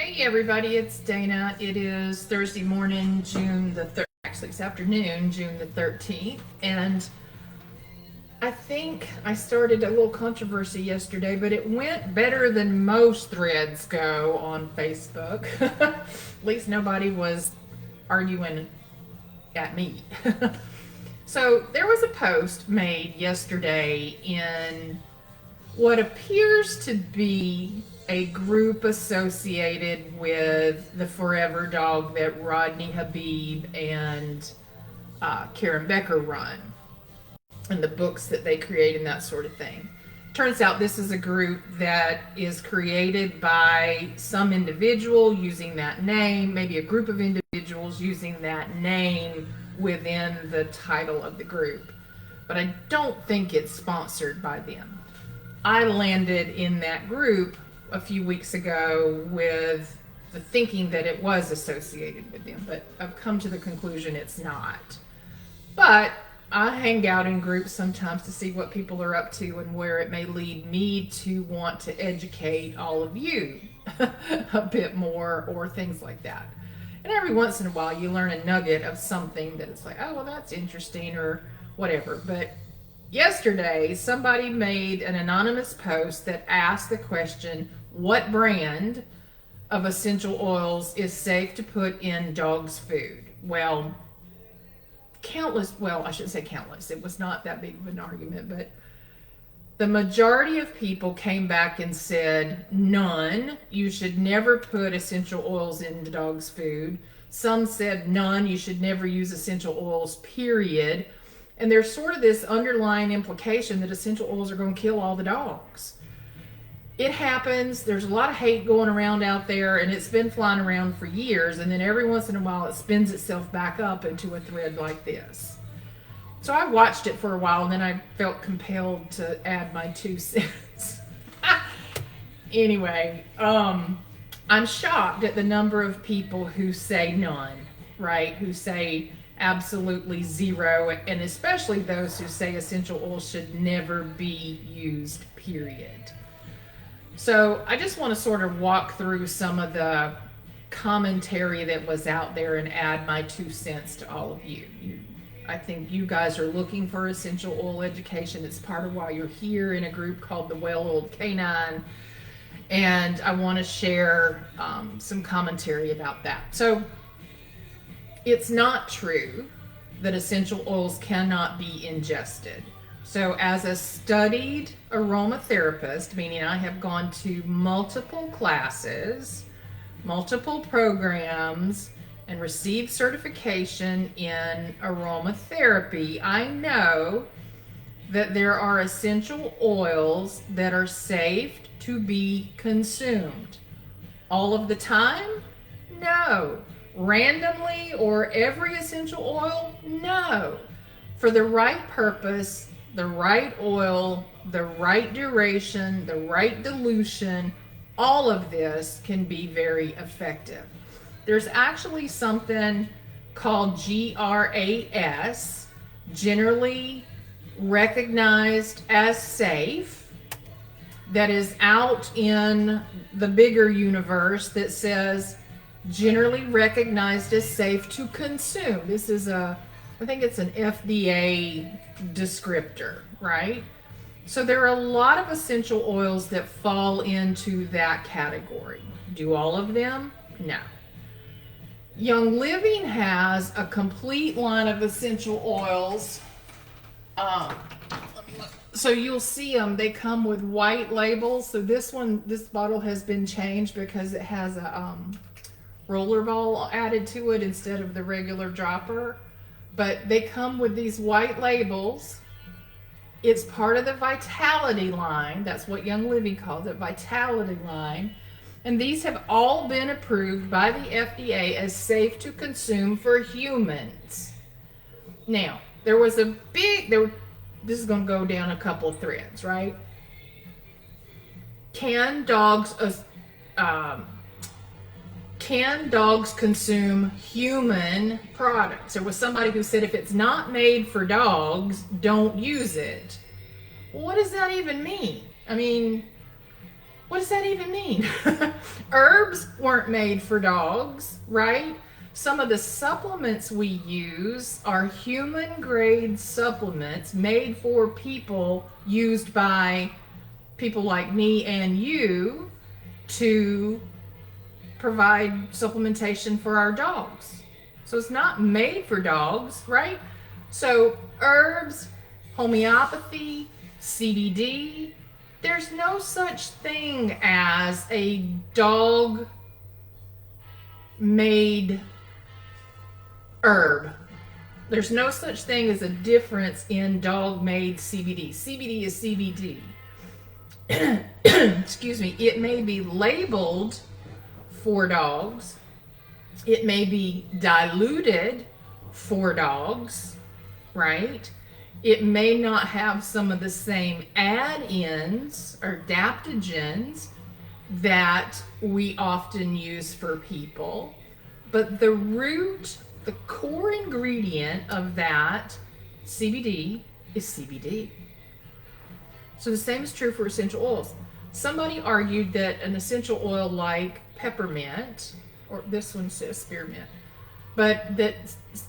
Hey everybody, it's Dana. It is Thursday morning, June the 3rd. Actually, it's afternoon, June the 13th. And I think I started a little controversy yesterday, but it went better than most threads go on Facebook. At least nobody was arguing at me. So there was a post made yesterday in what appears to be a group associated with the Forever Dog that Rodney Habib and Karen Becker run, and the books that they create and that sort of thing. Turns out this is a group that is created by some individual using that name, maybe a group of individuals using that name within the title of the group. But I don't think it's sponsored by them. I landed in that group a few weeks ago with the thinking that it was associated with them, but I've come to the conclusion it's not. But I hang out in groups sometimes to see what people are up to and where it may lead me to want to educate all of you a bit more or things like that. And every once in a while you learn a nugget of something that it's like, oh, well, that's interesting or whatever. But yesterday, somebody made an anonymous post that asked the question, what brand of essential oils is safe to put in dogs' food? Well, I shouldn't say countless. It was not that big of an argument, but the majority of people came back and said, none. You should never put essential oils into dogs' food. Some said, none. You should never use essential oils, period. And there's sort of this underlying implication that essential oils are going to kill all the dogs. It happens. There's a lot of hate going around out there, and it's been flying around for years, and then every once in a while it spins itself back up into a thread like this. So I watched it for a while, and then I felt compelled to add my 2 cents. Anyway, I'm shocked at the number of people who say none, right? Who say absolutely zero, and especially those who say essential oils should never be used, period. So I just want to sort of walk through some of the commentary that was out there and add my 2 cents to all of you. I think you guys are looking for essential oil education. It's part of why you're here in a group called the Well-Oiled Canine, and I want to share some commentary about that. So it's not true that essential oils cannot be ingested. So as a studied aromatherapist, meaning I have gone to multiple classes, multiple programs, and received certification in aromatherapy, I know that there are essential oils that are safe to be consumed. All of the time? No. Randomly or every essential oil? No. For the right purpose, the right oil, the right duration, the right dilution, all of this can be very effective. There's actually something called GRAS, generally recognized as safe, that is out in the bigger universe that says generally recognized as safe to consume. This is I think it's an FDA descriptor, right? So there are a lot of essential oils that fall into that category. Do all of them? No. Young Living has a complete line of essential oils. So you'll see them. They come with white labels. So this bottle has been changed because it has a roller ball added to it instead of the regular dropper. But they come with these white labels. It's part of the Vitality line. That's what Young Living calls it, Vitality line. And these have all been approved by the FDA as safe to consume for humans. Now, this is going to go down a couple of threads, right? Can dogs consume human products? There was somebody who said if it's not made for dogs, don't use it. Well, what does that even mean? I mean, What does that even mean? Herbs weren't made for dogs, right? Some of the supplements we use are human grade supplements made for people, used by people like me and you to provide supplementation for our dogs. So it's not made for dogs, right? So herbs, homeopathy, CBD, there's no such thing as a dog made herb. There's no such thing as a difference in dog made CBD. CBD is CBD. Excuse me. It may be labeled for dogs. It may be diluted for dogs, right? It may not have some of the same add-ins or adaptogens that we often use for people, but the root, the core ingredient of that CBD is CBD. So the same is true for essential oils. Somebody argued that an essential oil like peppermint, or this one says spearmint, but that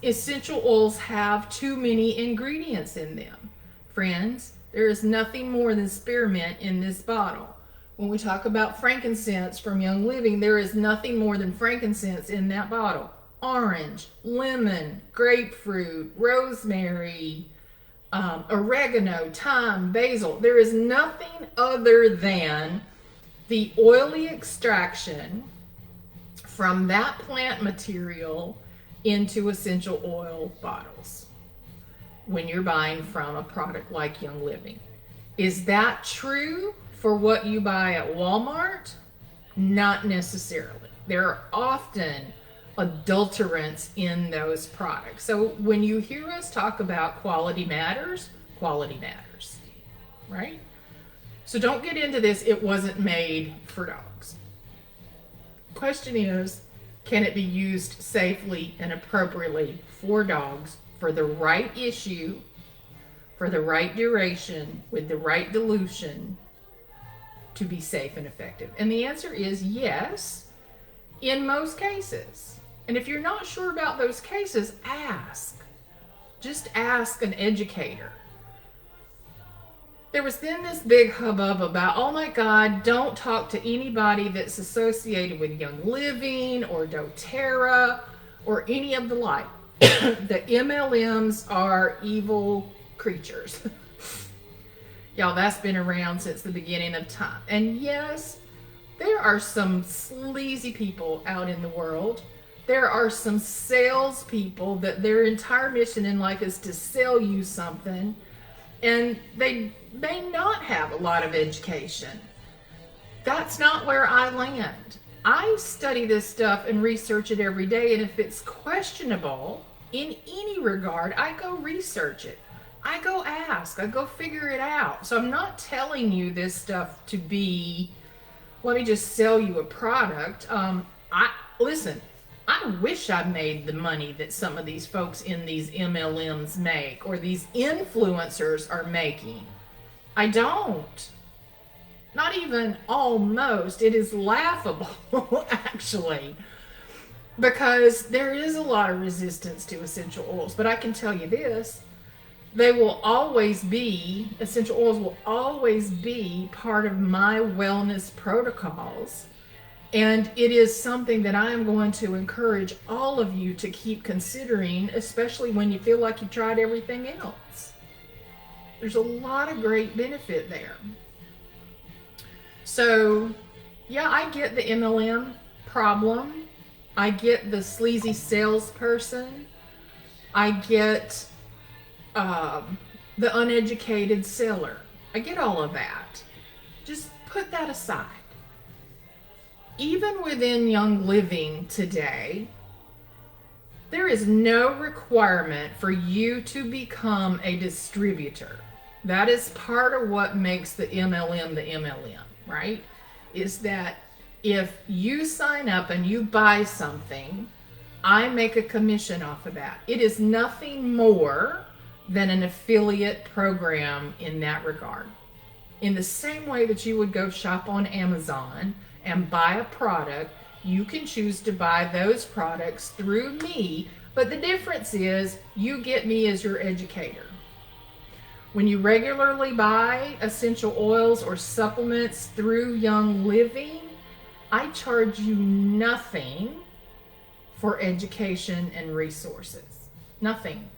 essential oils have too many ingredients in them. Friends, there is nothing more than spearmint in this bottle. When we talk about frankincense from Young Living, there is nothing more than frankincense in that bottle. Orange, lemon, grapefruit, rosemary, oregano, thyme, basil. There is nothing other than the oily extraction from that plant material into essential oil bottles when you're buying from a product like Young Living. Is that true for what you buy at Walmart? Not necessarily. There are often adulterants in those products. So when you hear us talk about quality matters, right? So don't get into this, it wasn't made for dogs. Question is, can it be used safely and appropriately for dogs for the right issue, for the right duration, with the right dilution to be safe and effective? And the answer is yes, in most cases. And if you're not sure about those cases, ask. Just ask an educator. There was then this big hubbub about, oh my God, don't talk to anybody that's associated with Young Living or doTERRA or any of the like. The MLMs are evil creatures. Y'all, that's been around since the beginning of time. And yes, there are some sleazy people out in the world. There are some salespeople that their entire mission in life is to sell you something, and they may not have a lot of education. That's not where I land. I study this stuff and research it every day, and if it's questionable in any regard, I go research it. I go ask. I go figure it out. So I'm not telling you this stuff to be, let me just sell you a product. Listen, I wish I made the money that some of these folks in these MLMs make, or these influencers are making. I don't. Not even almost. It is laughable, actually, because there is a lot of resistance to essential oils. But I can tell you this, they will always be, essential oils will always be part of my wellness protocols. And it is something that I am going to encourage all of you to keep considering, especially when you feel like you've tried everything else. There's a lot of great benefit there. So, yeah, I get the MLM problem. I get the sleazy salesperson. I get the uneducated seller. I get all of that. Just put that aside. Even within Young Living today, there is no requirement for you to become a distributor. That is part of what makes the MLM, right? Is that if you sign up and you buy something, I make a commission off of that. It is nothing more than an affiliate program in that regard. In the same way that you would go shop on Amazon and buy a product, you can choose to buy those products through me, but the difference is you get me as your educator. When you regularly buy essential oils or supplements through Young Living, I charge you nothing for education and resources. Nothing.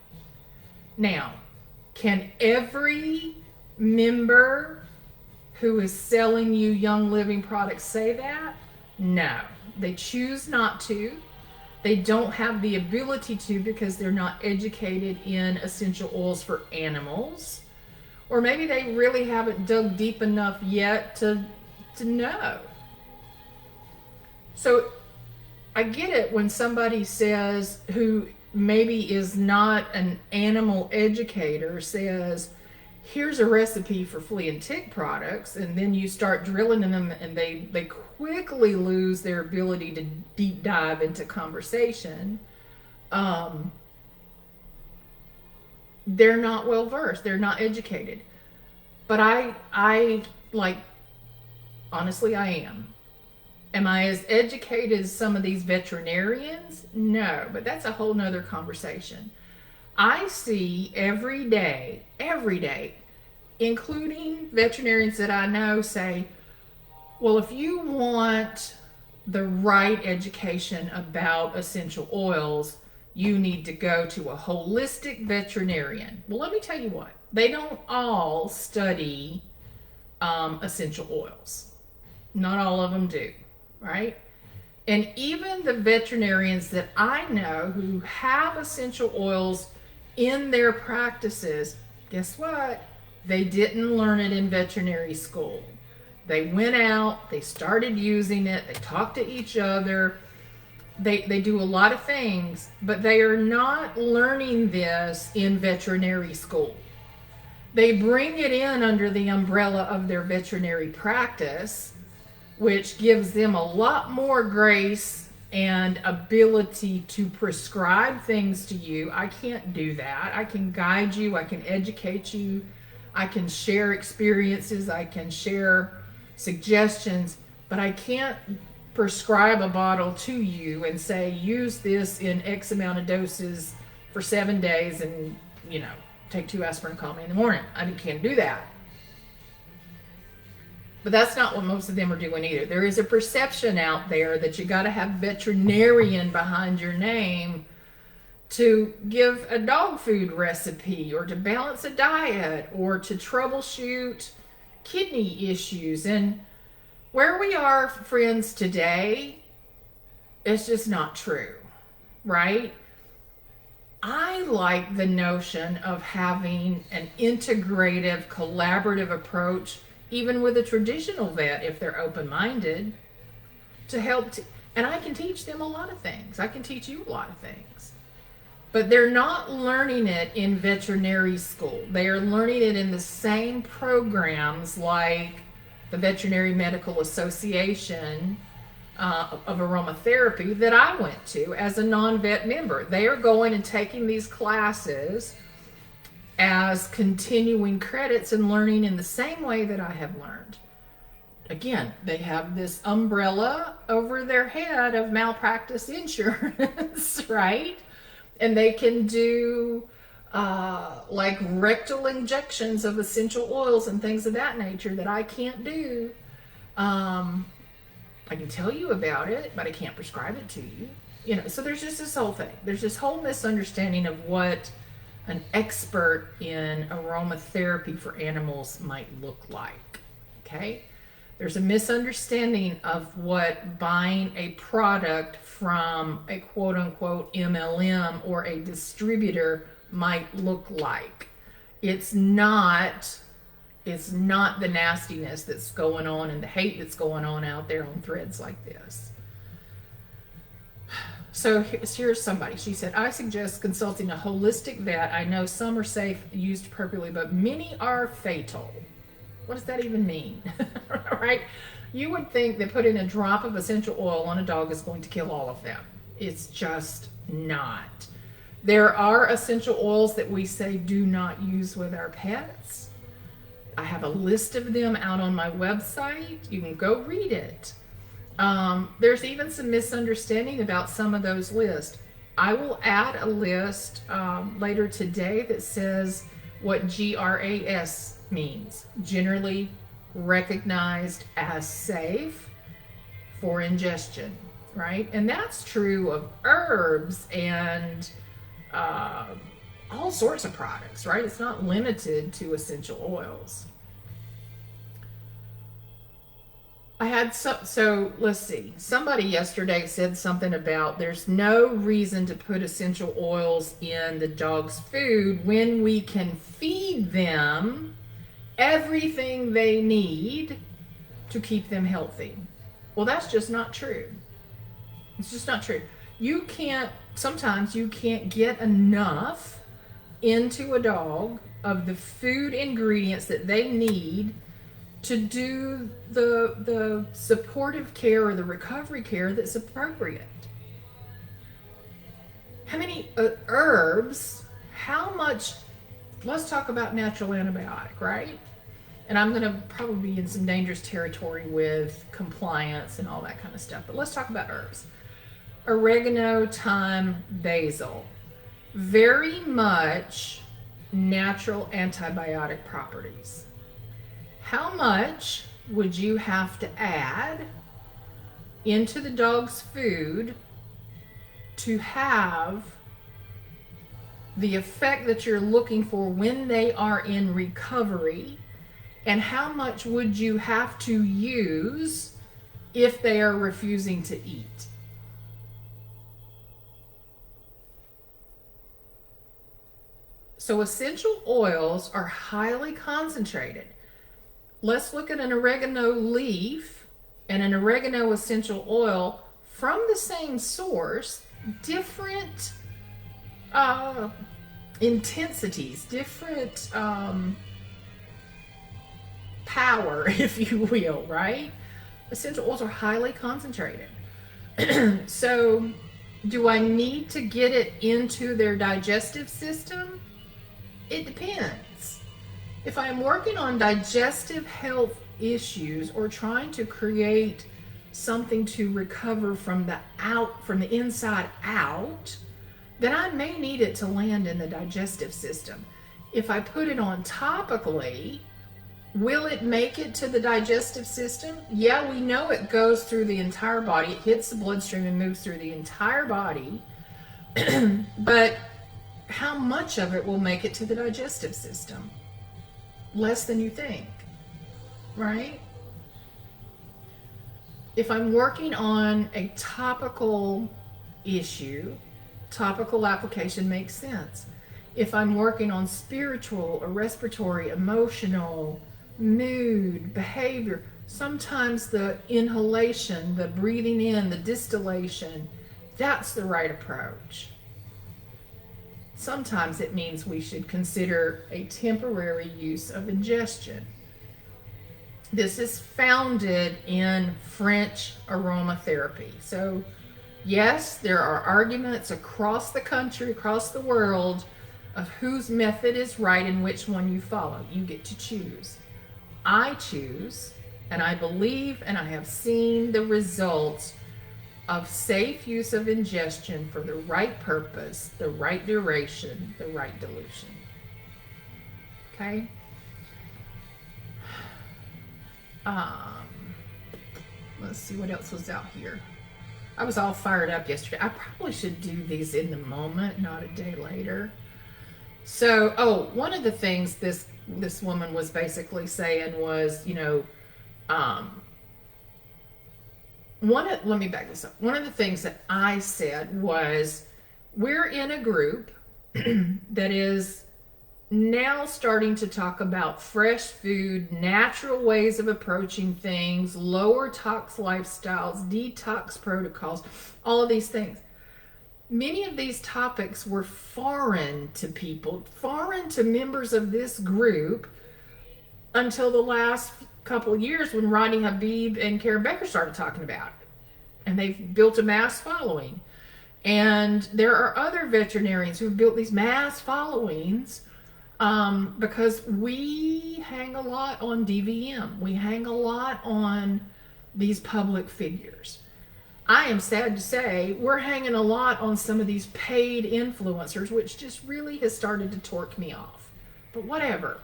Now, can every member who is selling you Young Living products say that? No. They choose not to. They don't have the ability to because they're not educated in essential oils for animals. Or maybe they really haven't dug deep enough yet to know. So I get it when somebody says, who maybe is not an animal educator, says, here's a recipe for flea and tick products, and then you start drilling in them and they quickly lose their ability to deep dive into conversation. They're not well versed, they're not educated. But I like, honestly, I am. Am I as educated as some of these veterinarians? No, but that's a whole nother conversation. I see every day, including veterinarians that I know, say, well, if you want the right education about essential oils, you need to go to a holistic veterinarian. Well, let me tell you what, they don't all study essential oils. Not all of them do, right? And even the veterinarians that I know who have essential oils in their practices, guess what? They didn't learn it in veterinary school. They went out, they started using it, they talked to each other, they do a lot of things, but they are not learning this in veterinary school. They bring it in under the umbrella of their veterinary practice, which gives them a lot more grace and ability to prescribe things to you. I can't do that. I can guide you, I can educate you, I can share experiences, I can share suggestions, but I can't prescribe a bottle to you and say, use this in X amount of doses for 7 days and, take 2 aspirin, call me in the morning. I can't do that. But that's not what most of them are doing either. There is a perception out there that you got to have veterinarian behind your name to give a dog food recipe or to balance a diet or to troubleshoot kidney issues. And where we are, friends, today, it's just not true, right? I like the notion of having an integrative, collaborative approach, even with a traditional vet, if they're open-minded, to help. And I can teach them a lot of things. I can teach you a lot of things. But they're not learning it in veterinary school. They are learning it in the same programs like the Veterinary Medical Association of aromatherapy that I went to as a non-vet member. They are going and taking these classes as continuing credits and learning in the same way that I have learned. Again, they have this umbrella over their head of malpractice insurance, right? And they can do like rectal injections of essential oils and things of that nature that I can't do. I can tell you about it, but I can't prescribe it to you. So there's just this whole thing. There's this whole misunderstanding of what an expert in aromatherapy for animals might look like, okay? There's a misunderstanding of what buying a product from a quote-unquote MLM or a distributor might look like. It's not the nastiness that's going on and the hate that's going on out there on threads like this. So here's somebody. She said, I suggest consulting a holistic vet. I know some are safe, used appropriately, but many are fatal. What does that even mean? Right? You would think that putting a drop of essential oil on a dog is going to kill all of them. It's just not. There are essential oils that we say do not use with our pets. I have a list of them out on my website. You can go read it. There's even some misunderstanding about some of those lists. I will add a list later today that says what GRAS means. Generally recognized as safe for ingestion, right? And that's true of herbs and all sorts of products, right? It's not limited to essential oils. I had so let's see. Somebody yesterday said something about there's no reason to put essential oils in the dog's food when we can feed them everything they need to keep them healthy. Well, that's just not true. It's just not true. Sometimes you can't get enough into a dog of the food ingredients that they need to do the supportive care or the recovery care that's appropriate. How many herbs, how much, let's talk about natural antibiotic, right? And I'm going to probably be in some dangerous territory with compliance and all that kind of stuff, but let's talk about herbs. Oregano, thyme, basil, very much natural antibiotic properties. How much would you have to add into the dog's food to have the effect that you're looking for when they are in recovery? And how much would you have to use if they are refusing to eat? So essential oils are highly concentrated. Let's look at an oregano leaf and an oregano essential oil from the same source, different intensities, different power, if you will, right? Essential oils are highly concentrated. So do I need to get it into their digestive system? It depends. If I'm working on digestive health issues or trying to create something to recover from the inside out, then I may need it to land in the digestive system. If I put it on topically, will it make it to the digestive system? Yeah, we know it goes through the entire body. It hits the bloodstream and moves through the entire body. But how much of it will make it to the digestive system? Less than you think, right? If I'm working on a topical issue, topical application makes sense. If I'm working on spiritual or respiratory, emotional, mood, behavior, sometimes the inhalation, the breathing in, the distillation, that's the right approach. Sometimes it means we should consider a temporary use of ingestion. This is founded in French aromatherapy. So yes, there are arguments across the country, across the world, of whose method is right and which one you follow. You get to choose. I choose, and I believe and I have seen the results of safe use of ingestion for the right purpose, the right duration, the right dilution. Okay? Let's see what else was out here. I was all fired up yesterday. I probably should do these in the moment, not a day later. So, one of the things this woman was basically saying was, let me back this up. One of the things that I said was, we're in a group that is now starting to talk about fresh food, natural ways of approaching things, lower tox lifestyles, detox protocols, all of these things. Many of these topics were foreign to people, foreign to members of this group until the last couple of years when Rodney Habib and Karen Becker started talking about it. And they've built a mass following. And there are other veterinarians who've built these mass followings Because we hang a lot on DVM. We hang a lot on these public figures. I am sad to say we're hanging a lot on some of these paid influencers, which just really has started to torque me off. But whatever.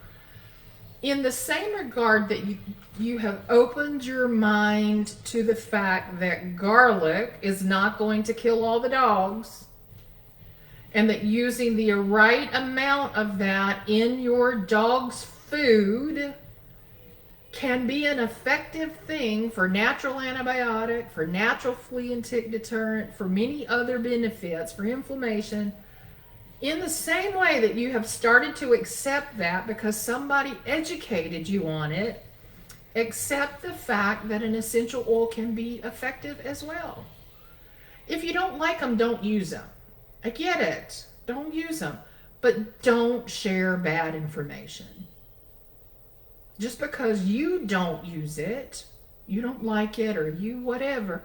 In the same regard that you have opened your mind to the fact that garlic is not going to kill all the dogs, and that using the right amount of that in your dog's food can be an effective thing for natural antibiotic, for natural flea and tick deterrent, for many other benefits, for inflammation. In the same way that you have started to accept that because somebody educated you on it, accept the fact that an essential oil can be effective as well. If you don't like them, don't use them. I get it. Don't use them. But don't share bad information. Just because you don't use it, you don't like it, or you whatever,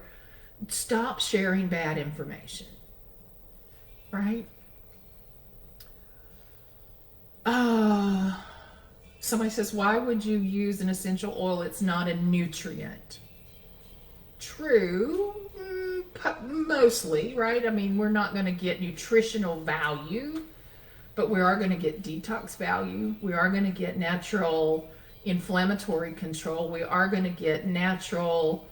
stop sharing bad information. Right? Somebody says, why would you use an essential oil? It's not a nutrient. True, mostly, right? I mean, we're not going to get nutritional value, but we are going to get detox value. We are going to get natural inflammatory control. We are going to get natural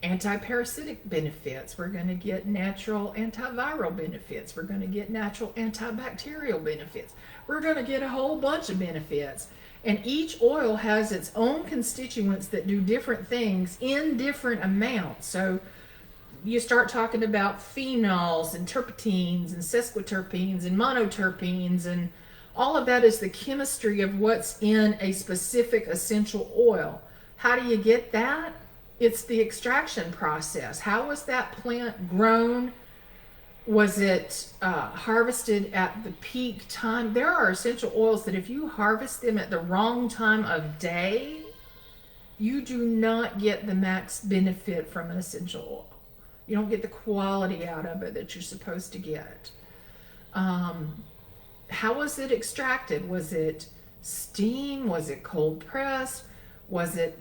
antiparasitic benefits. We're going to get natural antiviral benefits. We're going to get natural antibacterial benefits. We're going to get a whole bunch of benefits. And each oil has its own constituents that do different things in different amounts. So you start talking about phenols and terpenes and sesquiterpenes and monoterpenes, and all of that is the chemistry of what's in a specific essential oil. How do you get that? It's the extraction process. How was that plant grown? Was it harvested at the peak time? There are essential oils that if you harvest them at the wrong time of day, you do not get the max benefit from an essential oil. You don't get the quality out of it that you're supposed to get. How was it extracted? Was it steam? Was it cold pressed? Was it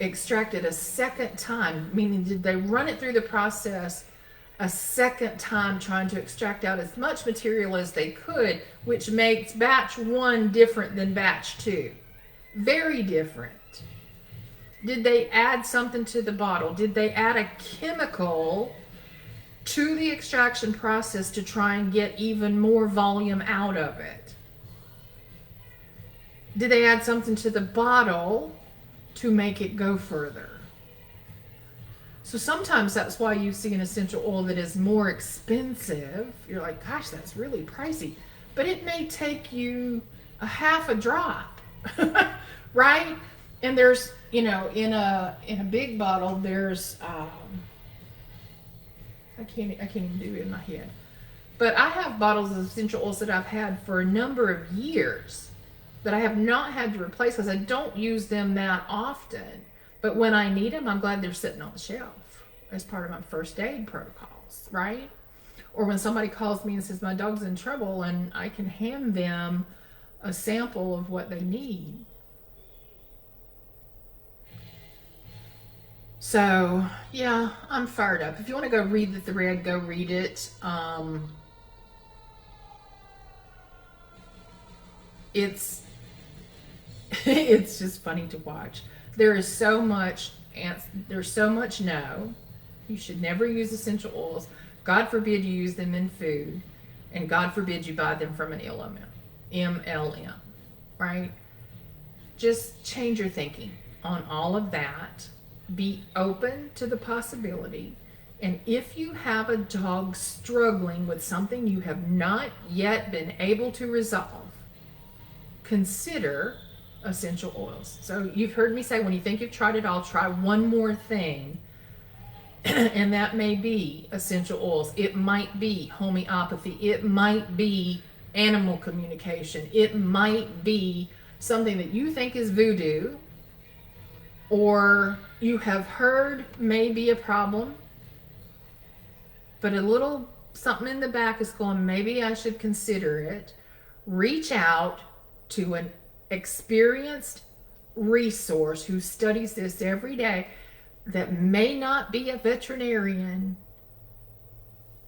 extracted a second time? Meaning, did they run it through the process a second time trying to extract out as much material as they could, which makes batch 1 different than batch 2? Very different. Did they add something to the bottle? Did they add a chemical to the extraction process to try and get even more volume out of it? Did they add something to the bottle to make it go further? So sometimes that's why you see an essential oil that is more expensive. You're like, gosh, that's really pricey. But it may take you a half a drop, right? And there's, you know, in a big bottle, there's, I can't even do it in my head. But I have bottles of essential oils that I've had for a number of years that I have not had to replace because I don't use them that often. But when I need them, I'm glad they're sitting on the shelf as part of my first aid protocols, right? Or when somebody calls me and says my dog's in trouble, and I can hand them a sample of what they need. So, yeah, I'm fired up. If you want to go read the thread, go read it. It's just funny to watch. There's so much no. You should never use essential oils. God forbid you use them in food, and God forbid you buy them from an MLM, right? Just change your thinking on all of that. Be open to the possibility. And if you have a dog struggling with something you have not yet been able to resolve, consider essential oils. So you've heard me say, when you think you've tried it all, try one more thing. And that may be essential oils. It might be homeopathy. It might be animal communication. It might be something that you think is voodoo, or you have heard may be a problem, but a little something in the back is going, maybe I should consider it, reach out to an experienced resource who studies this every day that may not be a veterinarian,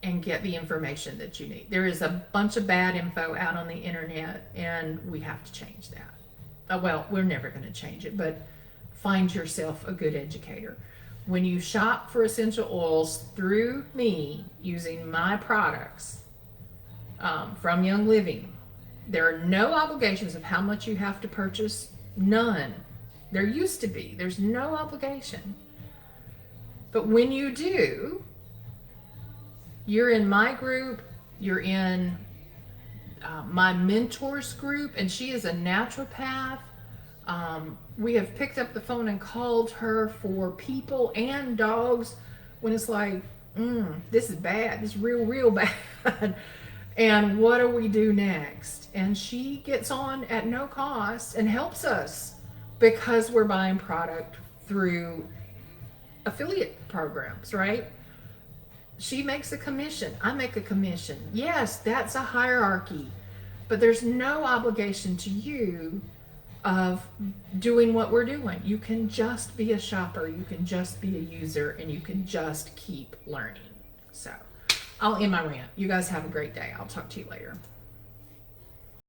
and get the information that you need. There is a bunch of bad info out on the internet, and we have to change that. Well, we're never going to change it, but find yourself a good educator. When you shop for essential oils through me using my products from Young Living, there are no obligations of how much you have to purchase. None. There used to be. There's no obligation. But when you do, you're in my group, you're in my mentor's group, and she is a naturopath. We have picked up the phone and called her for people and dogs when it's like, this is bad, this is real bad. And what do we do next? And she gets on at no cost and helps us because we're buying product through affiliate programs, right? She makes a commission, I make a commission. Yes, that's a hierarchy, but there's no obligation to you of doing what we're doing. You can just be a shopper, you can just be a user, and you can just keep learning. So I'll end my rant. You guys have a great day. I'll talk to you later.